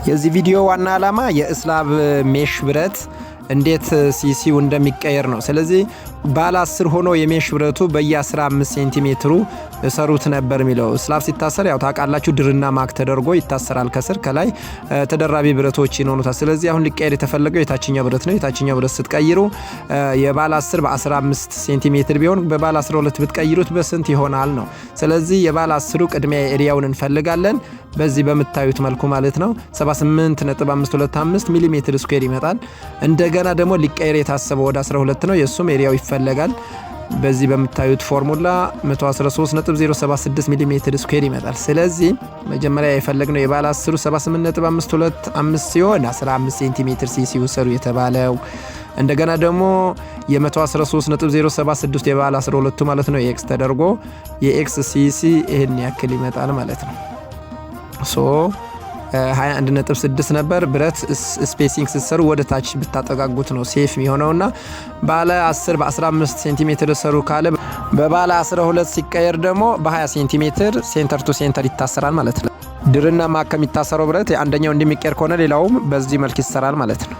የዚህ ቪዲዮ ዋና ዓላማ የእስላብ ሜሽ ብረት እንዴት ሲሲው እንደሚቀየር ነው። ስለዚህ ባለ 10 ሆኖ የሜሽ ብረቱ በየ15 ሴንቲሜትሩ ሰሩት ነበር የሚለው። እስላብ ሲታሰር ያው ታውቃላችሁ ድርና ማክ ተደርጎ ይታሰራል። ከስር ከላይ ተደራቢ ብረቶች ይኖሩታል። ስለዚህ አሁን ሊቀየር የተፈለገው የታችኛው ብረት ነው። የታችኛው ብረት ስትቀይሩ የባለ 10 በ15 ሴንቲሜትር ቢሆን በባለ 12 ብትቀይሩት በስንት ይሆናል ነው። ስለዚህ የባለ 10ሩ ቅድሚያ ኤሪያውን እንፈልጋለን። በዚህ በምታዩት መልኩ ማለት ነው 78.525 ሚሊ ሜትር ስኩዌር ይመጣል። እንደገና ደግሞ ሊቀየር የታሰበው ወደ 12 ነው። የሱም ኤሪያው ይፈልጋል። በዚህ በምታዩት ፎርሙላ 113.076 ሚሊ ሜትር ስኩዌር ይመጣል። ስለዚህ መጀመሪያ የፈለግነው የባለ 10ሩ 78.525 ሲሆን 15 ሴንቲሜትር ሲሲ ውሰሩ የተባለው። እንደገና ደግሞ የ113.076 የባለ 12ቱ ማለት ነው ኤክስ ተደርጎ የኤክስ ሲሲ ይሄን ያክል ይመጣል ማለት ነው። 21.6 ነበር። ብረት ስፔሲንግ ስትሰሩ ወደ ታች ብታጠጋጉት ነው ሴፍ የሚሆነውና ባለ 10 በ15 ሴንቲሜትር ሰሩ ካለ በባለ 12 ሲቀየር ደግሞ በ20 ሴንቲሜትር ሴንተር ቱ ሴንተር ይታሰራል ማለት ነው። ድርና ማክ ከሚታሰረው ብረት አንደኛው እንደሚቀየር ከሆነ ሌላውም በዚህ መልክ ይሰራል ማለት ነው።